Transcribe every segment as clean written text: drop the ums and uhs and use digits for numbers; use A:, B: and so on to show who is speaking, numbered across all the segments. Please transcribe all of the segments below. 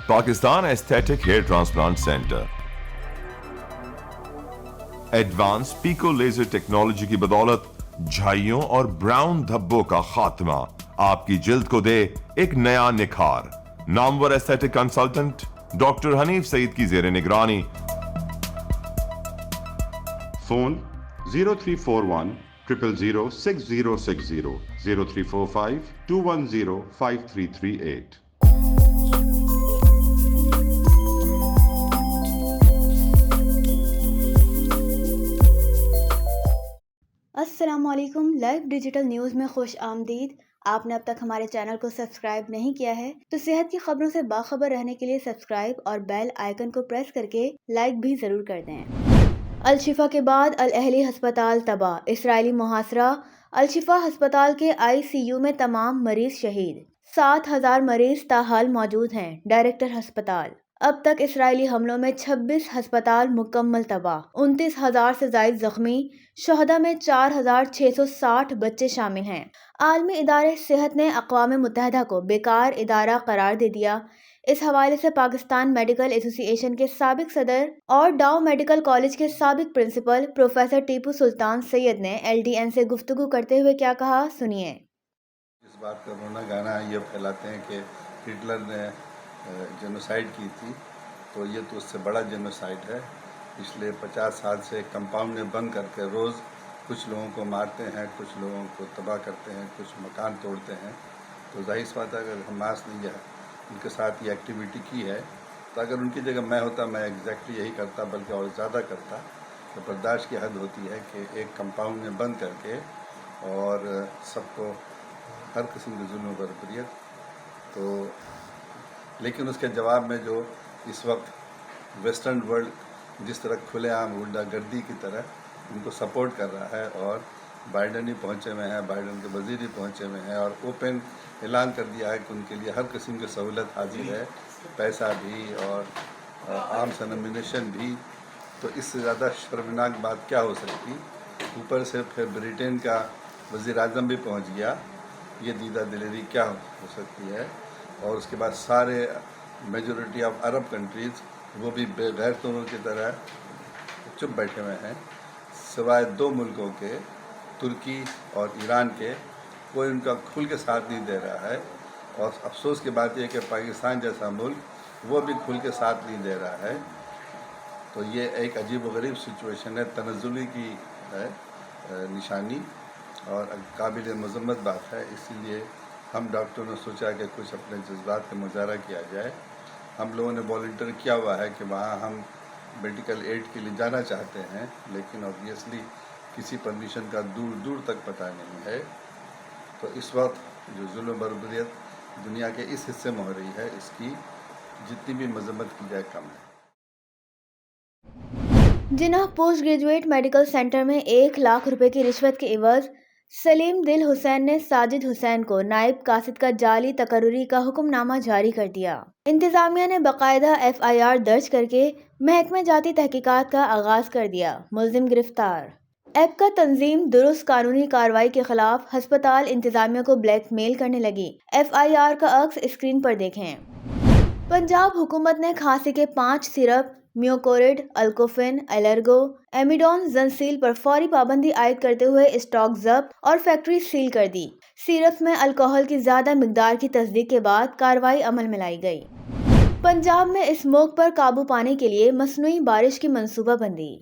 A: Pakistan aesthetic hair transplant centre advance pico laser technology کی بدولت جھائیوں اور براؤن دھبوں کا خاتمہ آپ کی جلد کو دے ایک نیا نکھار. نامور ایستھیٹک کنسلٹنٹ ڈاکٹر حنیف سعید کی زیر نگرانی.
B: فون 0341 000 6060 0345 210 5338.
C: السلام علیکم. لائیو ڈیجیٹل نیوز میں خوش آمدید. آپ نے اب تک ہمارے چینل کو سبسکرائب نہیں کیا ہے تو صحت کی خبروں سے باخبر رہنے کے لیے سبسکرائب اور بیل آئیکن کو پریس کر کے لائک بھی ضرور کر دیں. الشفا کے بعد الاہلی ہسپتال تباہ، اسرائیلی محاصرہ. الشفا ہسپتال کے ICU میں تمام مریض شہید، 7,000 مریض تاحال موجود ہیں. ڈائریکٹر ہسپتال. اب تک اسرائیلی حملوں میں 26 ہسپتال مکمل تباہ، 29,000 سے زائد زخمی. شہداء میں 4,660 بچے شامل ہیں. عالمی ادارے صحت نے اقوام متحدہ کو بیکار ادارہ قرار دے دیا. اس حوالے سے پاکستان میڈیکل ایسوسی ایشن کے سابق صدر اور ڈاؤ میڈیکل کالج کے سابق پرنسپل پروفیسر ٹیپو سلطان سید نے LDN سے گفتگو کرتے ہوئے کیا کہا، سنیے.
D: اس بات کا رونا گانا یہ پھیلاتے ہیں کہ ہٹلر نے جینوسائیڈ کی تھی، تو یہ تو اس سے بڑا جینوسائیڈ ہے. پچھلے 50 سال سے ایک کمپاؤنڈ میں بند کر کے روز کچھ لوگوں کو مارتے ہیں، کچھ لوگوں کو تباہ کرتے ہیں، کچھ مکان توڑتے ہیں. تو ظاہر سی بات ہے اگر حماس نے ان کے ساتھ یہ ایکٹیویٹی کی ہے تو اگر ان کی جگہ میں ہوتا میں ایگزیکٹلی یہی کرتا، بلکہ اور زیادہ کرتا. تو برداشت کی حد ہوتی ہے کہ ایک کمپاؤنڈ میں بند کر کے اور سب کو ہر قسم کی ظلم و بربریت. تو لیکن اس کے جواب میں جو اس وقت ویسٹرن ورلڈ جس طرح کھلے عام غنڈہ گردی کی طرح ان کو سپورٹ کر رہا ہے، اور بائیڈن ہی پہنچے ہوئے ہیں، بائیڈن کے وزیر ہی پہنچے ہوئے ہیں، اور اوپن اعلان کر دیا ہے کہ ان کے لیے ہر قسم کی سہولت حاضر ہے، پیسہ بھی اور آرمس امونیشن بھی. تو اس سے زیادہ شرمناک بات کیا ہو سکتی؟ اوپر سے پھر بریٹین کا وزیر اعظم بھی پہنچ گیا. یہ دیدہ دلیری کیا ہو سکتی ہے؟ اور اس کے بعد سارے میجورٹی آف عرب کنٹریز وہ بھی بے غیرتوں کی طرح چپ بیٹھے ہوئے ہیں، سوائے 2 ملکوں کے، ترکی اور ایران کے. کوئی ان کا کھل کے ساتھ نہیں دے رہا ہے. اور افسوس کی بات یہ کہ پاکستان جیسا ملک وہ بھی کھل کے ساتھ نہیں دے رہا ہے. تو یہ ایک عجیب و غریب سچویشن ہے، تنزلی کی ہے نشانی، اور قابل مذمت بات ہے. اسی لیے ہم ڈاکٹروں نے سوچا کہ کچھ اپنے جذبات کا مظاہرہ کیا جائے. ہم لوگوں نے والنٹیئر کیا ہوا ہے کہ وہاں ہم میڈیکل ایڈ کے لیے جانا چاہتے ہیں، لیکن اوبویسلی کسی پرمیشن کا دور دور تک پتہ نہیں ہے. تو اس وقت جو ظلم و بربریت دنیا کے اس حصے میں ہو رہی ہے، اس کی جتنی بھی مذمت کی جائے کم ہے.
C: جناح پوسٹ گریجویٹ میڈیکل سینٹر میں 1 لاکھ روپے کی رشوت کے عوض سلیم دل حسین نے ساجد حسین کو نائب قاصد کا جعلی تقرری کا حکم نامہ جاری کر دیا. انتظامیہ نے باقاعدہ FIR درج کر کے محکمہ جاتی تحقیقات کا آغاز کر دیا. ملزم گرفتار. ایپ کا تنظیم درست قانونی کارروائی کے خلاف ہسپتال انتظامیہ کو بلیک میل کرنے لگی. FIR کا عکس اسکرین پر دیکھیں. پنجاب حکومت نے کھانسی کے 5 سیرپ میوکوریڈ، الکوفن، الرگو، ایمیڈون، زنسیل پر فوری پابندی عائد کرتے ہوئے اسٹاک ضبط اور فیکٹری سیل کر دی. سیرپ میں الکوحل کی زیادہ مقدار کی تصدیق کے بعد کارروائی عمل میں لائی گئی. پنجاب میں اسموگ پر قابو پانے کے لیے مصنوعی بارش کی منصوبہ بندی.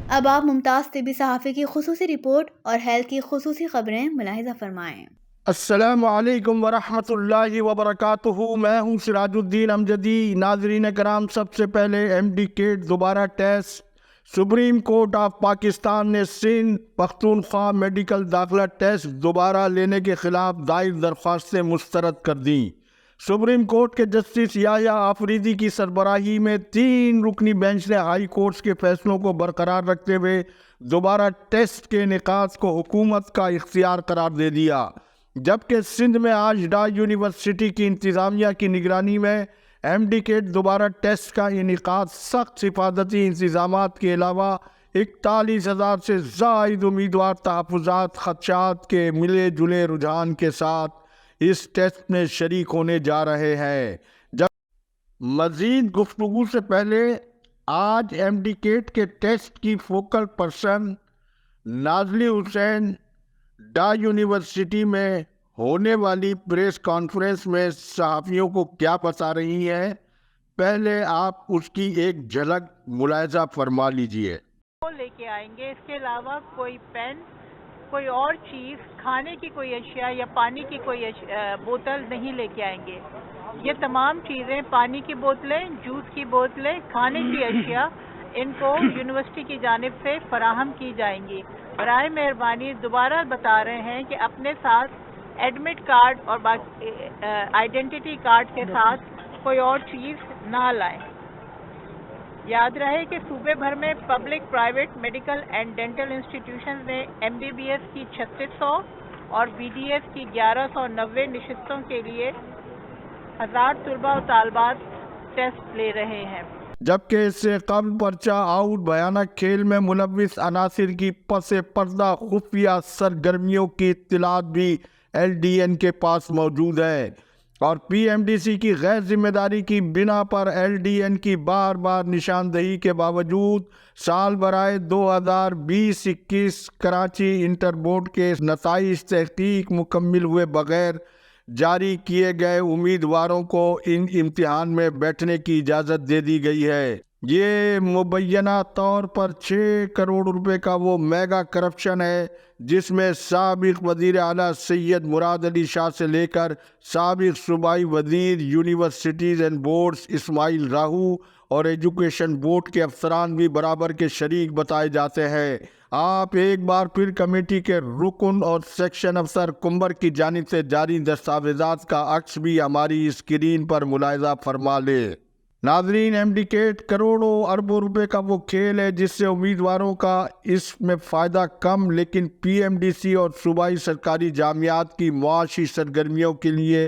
C: اب آپ ممتاز طبی صحافی کی خصوصی رپورٹ اور ہیلتھ کی خصوصی خبریں ملاحظہ فرمائیں.
E: السلام علیکم ورحمۃ اللہ وبرکاتہ. میں ہوں سراج الدین امجدی. ناظرین کرام، سب سے پہلے MD-کیٹ دوبارہ test. Supreme court of Pakistan نے سندھ پختونخوا میڈیکل داخلہ ٹیسٹ دوبارہ لینے کے خلاف دائر درخواستیں مسترد کر دیں. سپریم کورٹ کے جسٹس یحییٰ آفریدی کی سربراہی میں 3 رکنی بینچ نے ہائی کورٹس کے فیصلوں کو برقرار رکھتے ہوئے دوبارہ ٹیسٹ کے انعقاد کو حکومت کا اختیار قرار دے دیا. جبکہ سندھ میں آج ڈائی یونیورسٹی کی انتظامیہ کی نگرانی میں MD-کیٹ دوبارہ ٹیسٹ کا انعقاد سخت حفاظتی انتظامات کے علاوہ 41,000 سے زائد امیدوار تحفظات خدشات کے ملے جلے رجحان کے ساتھ اس ٹیسٹ میں شریک ہونے جا رہے ہیں. مزید گفتگو سے پہلے آج ایمڈیکیٹ کے ٹیسٹ کی فوکل پرسن نازلی حسین ڈا یونیورسٹی میں ہونے والی پریس کانفرنس میں صحافیوں کو کیا بتا رہی ہیں، پہلے آپ اس کی ایک جھلک ملاحظہ فرما لیجئے۔
F: وہ لے کے آئیں گے، اس کے علاوہ کوئی پین، کوئی اور چیز، کھانے کی کوئی اشیاء یا پانی کی کوئی بوتل نہیں لے کے آئیں گے۔ یہ تمام چیزیں، پانی کی بوتلیں، جوس کی بوتلیں، کھانے کی اشیاء، ان کو یونیورسٹی کی جانب سے فراہم کی جائیں گی۔ برائے مہربانی دوبارہ بتا رہے ہیں کہ اپنے ساتھ ایڈمٹ کارڈ اور آئیڈینٹی کارڈ کے ساتھ کوئی اور چیز نہ لائیں۔ یاد رہے کہ صوبے بھر میں public, private, medical and dental institutions میں MBBS کی 3600 اور BDS کی 1190 نشستوں کے لیے 1000 طلباء و طالبات ٹیسٹ لے رہے ہیں۔
E: جبکہ اس سے قبل پرچہ آؤٹ بھیانک کھیل میں ملوث عناصر کی پس پردہ خفیہ سرگرمیوں کی اطلاعات بھی LDN کے پاس موجود ہے، اور PMDC کی غیر ذمہ داری کی بنا پر LDN کی بار بار نشاندہی کے باوجود سال برائے 2020-21 کراچی انٹر بورڈ کے نتائج تحقیق مکمل ہوئے بغیر جاری کیے گئے امیدواروں کو ان امتحان میں بیٹھنے کی اجازت دے دی گئی ہے۔ یہ مبینہ طور پر 6 کروڑ روپے کا وہ میگا کرپشن ہے جس میں سابق وزیر اعلیٰ سید مراد علی شاہ سے لے کر سابق صوبائی وزیر یونیورسٹیز اینڈ بورڈز اسماعیل راہو اور ایجوکیشن بورڈ کے افسران بھی برابر کے شریک بتائے جاتے ہیں۔ آپ ایک بار پھر کمیٹی کے رکن اور سیکشن افسر کمبر کی جانب سے جاری دستاویزات کا عکس بھی ہماری اسکرین پر ملاحظہ فرما لیں۔ ناظرین، ایمڈیکیٹ کروڑوں اربوں روپے کا وہ کھیل ہے جس سے امیدواروں کا اس میں فائدہ کم، لیکن PMDC اور صوبائی سرکاری جامعات کی معاشی سرگرمیوں کے لیے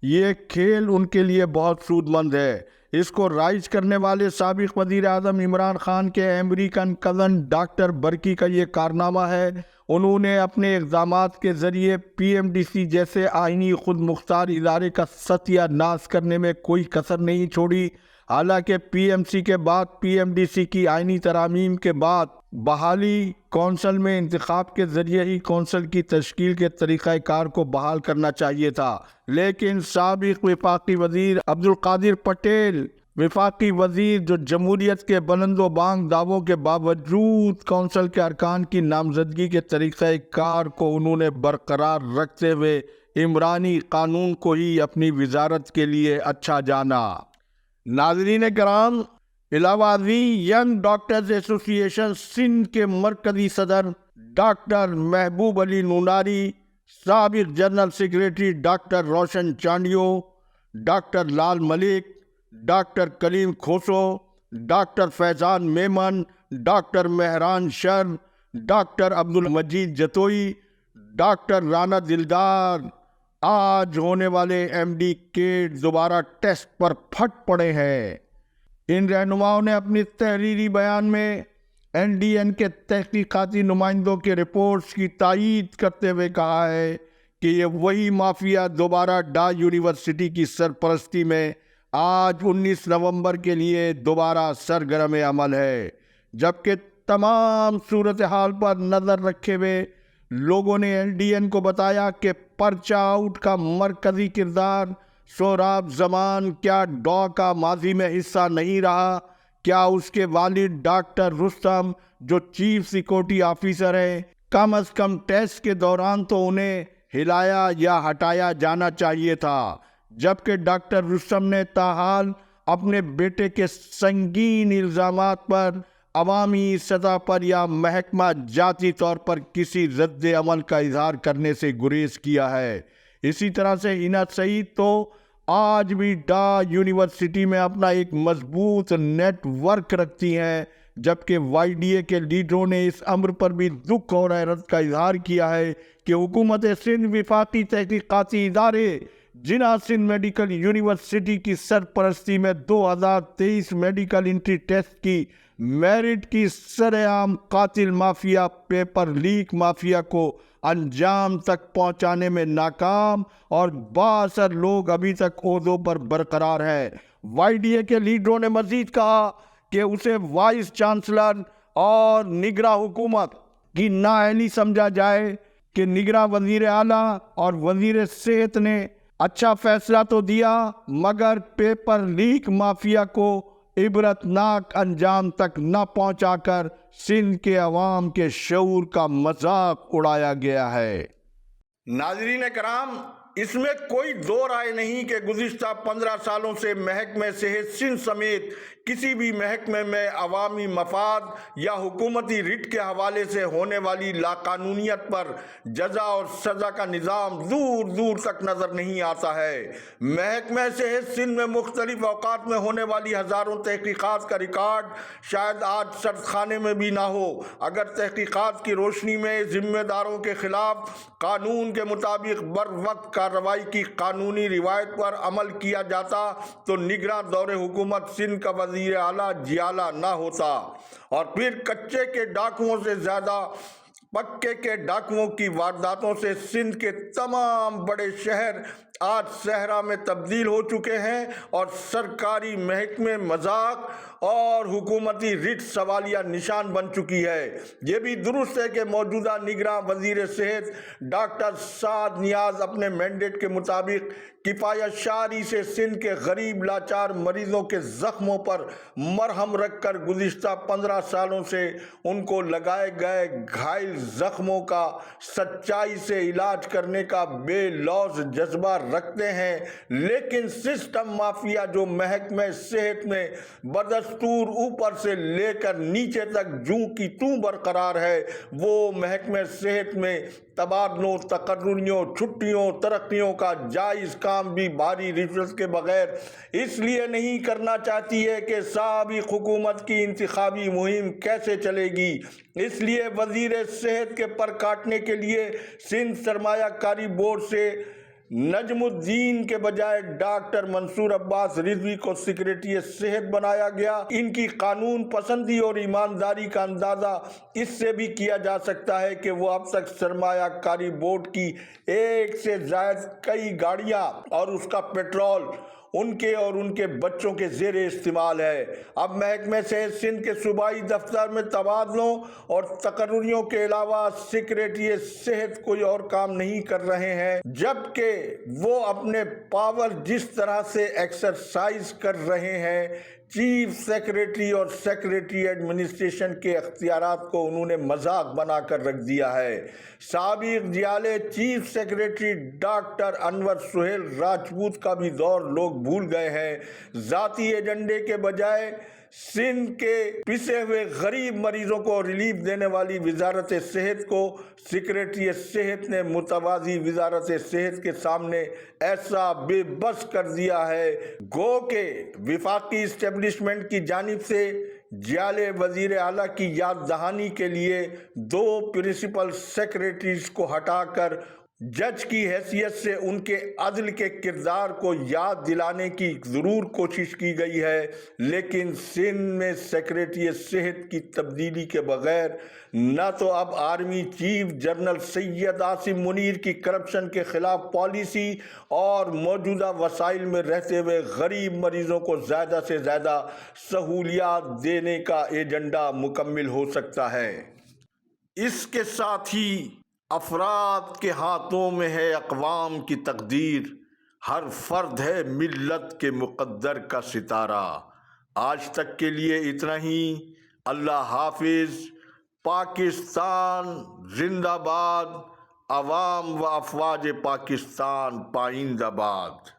E: یہ کھیل ان کے لیے بہت سود مند ہے۔ اس کو رائج کرنے والے سابق وزیر اعظم عمران خان کے امریکن کزن ڈاکٹر برکی کا یہ کارنامہ ہے۔ انہوں نے اپنے اقدامات کے ذریعے PMDC جیسے آئینی خود مختار ادارے کا ستیہ ناش کرنے میں کوئی کسر نہیں چھوڑی۔ حالانکہ PMC کے بعد PMDC کی آئینی ترامیم کے بعد بحالی کونسل میں انتخاب کے ذریعے ہی کونسل کی تشکیل کے طریقہ کار کو بحال کرنا چاہیے تھا، لیکن سابق وفاقی وزیر عبدالقادر پٹیل، وفاقی وزیر جو جمہوریت کے بلند و بانگ دعووں کے باوجود کونسل کے ارکان کی نامزدگی کے طریقہ کار کو انہوں نے برقرار رکھتے ہوئے عمرانی قانون کو ہی اپنی وزارت کے لیے اچھا جانا۔ ناظرین کرام، علاوہ ازیں ینگ ڈاکٹرز ایسوسی ایشن سندھ کے مرکزی صدر ڈاکٹر محبوب علی نوناری، سابق جنرل سیکریٹری ڈاکٹر روشن چانڈیو، ڈاکٹر لال ملک، ڈاکٹر کلیم کھوسو، ڈاکٹر فیضان میمن، ڈاکٹر مہران شر، ڈاکٹر عبدالمجید جتوئی، ڈاکٹر رانا دلدار آج ہونے والے ایمڈیکیٹ دوبارہ ٹیسٹ پر پھٹ پڑے ہیں۔ ان رہنماؤں نے اپنی تحریری بیان میں LDN کے تحقیقاتی نمائندوں کے رپورٹس کی تائید کرتے ہوئے کہا ہے کہ یہ وہی مافیا دوبارہ ڈا یونیورسٹی کی سرپرستی میں آج 19 نومبر کے لیے دوبارہ سرگرم عمل ہے، جبکہ تمام صورتحال پر نظر رکھے ہوئے لوگوں نے LDN کو بتایا کہ پرچہ آؤٹ کا مرکزی کردار سہراب زمان کیا ڈا کا ماضی میں حصہ نہیں رہا؟ کیا اس کے والد ڈاکٹر رستم جو چیف سیکورٹی آفیسر ہیں، کم از کم ٹیسٹ کے دوران تو انہیں ہلایا یا ہٹایا جانا چاہیے تھا، جبکہ ڈاکٹر رستم نے تاحال اپنے بیٹے کے سنگین الزامات پر عوامی سطح پر یا محکمہ جاتی طور پر کسی رد عمل کا اظہار کرنے سے گریز کیا ہے۔ اسی طرح سے ہینا سعید تو آج بھی ڈا یونیورسٹی میں اپنا ایک مضبوط نیٹ ورک رکھتی ہیں، جبکہ YDA کے لیڈروں نے اس امر پر بھی دکھ اور حیرت کا اظہار کیا ہے کہ حکومت سندھ وفاقی تحقیقاتی ادارے جناح سندھ میڈیکل یونیورسٹی کی سرپرستی میں 2023 میڈیکل انٹری ٹیسٹ کی میرٹ کی سرعام قاتل مافیا پیپر لیک مافیا کو انجام تک پہنچانے میں ناکام اور بااثر لوگ ابھی تک عہدوں پر برقرار ہیں۔ YDA کے لیڈروں نے مزید کہا کہ اسے وائس چانسلر اور نگراں حکومت کی نااہلی سمجھا جائے کہ نگراں وزیر اعلیٰ اور وزیر صحت نے اچھا فیصلہ تو دیا مگر پیپر لیک مافیا کو عبرتناک انجام تک نہ پہنچا کر سندھ کے عوام کے شعور کا مذاق اڑایا گیا ہے۔ ناظرین کرام، اس میں کوئی دو رائے نہیں کہ گزشتہ 15 سالوں سے محکمہ صحت سندھ سمیت کسی بھی محکمے میں عوامی مفاد یا حکومتی رٹ کے حوالے سے ہونے والی لاقانونیت پر جزا اور سزا کا نظام دور دور تک نظر نہیں آتا ہے۔ محکمہ صحت سندھ میں مختلف اوقات میں ہونے والی ہزاروں تحقیقات کا ریکارڈ شاید آج سرد خانے میں بھی نہ ہو۔ اگر تحقیقات کی روشنی میں ذمہ داروں کے خلاف قانون کے مطابق بر وقت کارروائی کی قانونی روایت پر عمل کیا جاتا تو نگراں دور حکومت سندھ کا وزیر اعلیٰ جیالہ نہ ہوتا، اور پھر کچے کے ڈاکوؤں سے زیادہ پکے کے ڈاکوؤں کی وارداتوں سے سندھ کے تمام بڑے شہر آج صحرا میں تبدیل ہو چکے ہیں، اور سرکاری محکمے مذاق اور حکومتی رٹ سوالیہ نشان بن چکی ہے۔ یہ بھی درست ہے کہ موجودہ نگراں وزیر صحت ڈاکٹر سعد نیاز اپنے مینڈیٹ کے مطابق کفایت شعاری سے سندھ کے غریب لاچار مریضوں کے زخموں پر مرہم رکھ کر گزشتہ 15 سالوں سے ان کو لگائے گئے گھائل زخموں کا سچائی سے علاج کرنے کا بے لوث جذبہ رکھتے ہیں، لیکن سسٹم مافیا جو محکمہ صحت میں بدستور اوپر سے لے کر نیچے تک جوں کی توں برقرار ہے، وہ محکمہ صحت میں تبادلوں، تقرریوں، چھٹیوں، ترقیوں کا جائز کام بھی بھاری رشوت کے بغیر اس لیے نہیں کرنا چاہتی ہے کہ سابق حکومت کی انتخابی مہم کیسے چلے گی۔ اس لیے وزیر صحت کے پر کاٹنے کے لیے سندھ سرمایہ کاری بورڈ سے نجم الدین کے بجائے ڈاکٹر منصور عباس رضوی کو سیکریٹری صحت بنایا گیا۔ ان کی قانون پسندی اور ایمانداری کا اندازہ اس سے بھی کیا جا سکتا ہے کہ وہ اب تک سرمایہ کاری بورڈ کی 1 سے زائد کئی گاڑیاں اور اس کا پیٹرول ان کے اور ان کے بچوں کے زیر استعمال ہے۔ اب محکمہ صحت سندھ کے صوبائی دفتر میں تبادلوں اور تقرریوں کے علاوہ سیکریٹری صحت کوئی اور کام نہیں کر رہے ہیں، جبکہ وہ اپنے پاور جس طرح سے ایکسرسائز کر رہے ہیں، چیف سیکریٹری اور سیکریٹری ایڈمنسٹریشن کے اختیارات کو انہوں نے مذاق بنا کر رکھ دیا ہے۔ سابق جیالے چیف سیکریٹری ڈاکٹر انور سہیل راجپوت کا بھی دور لوگ بھول گئے ہیں۔ ذاتی ایجنڈے کے بجائے سندھ کے پسے ہوئے غریب مریضوں کو ریلیف دینے والی وزارت صحت کو سیکریٹری صحت نے متوازی وزارت صحت کے سامنے ایسا بے بس کر دیا ہے گو کہ وفاقی اسٹیبلشمنٹ کی جانب سے جیالے وزیر اعلیٰ کی یاد دہانی کے لیے 2 پرنسپل سیکریٹریز کو ہٹا کر جج کی حیثیت سے ان کے عدل کے کردار کو یاد دلانے کی ضرور کوشش کی گئی ہے، لیکن سندھ میں سیکریٹری صحت کی تبدیلی کے بغیر نہ تو اب army chief general Syed Asim Munir کی کرپشن کے خلاف پالیسی اور موجودہ وسائل میں رہتے ہوئے غریب مریضوں کو زیادہ سے زیادہ سہولیات دینے کا ایجنڈا مکمل ہو سکتا ہے۔ اس کے ساتھ ہی افراد کے ہاتھوں میں ہے اقوام کی تقدیر، ہر فرد ہے ملت کے مقدر کا ستارہ۔ آج تک کے لیے اتنا ہی۔ اللہ حافظ۔ پاکستان زندہ باد۔ عوام و افواج پاکستان پائندہ باد۔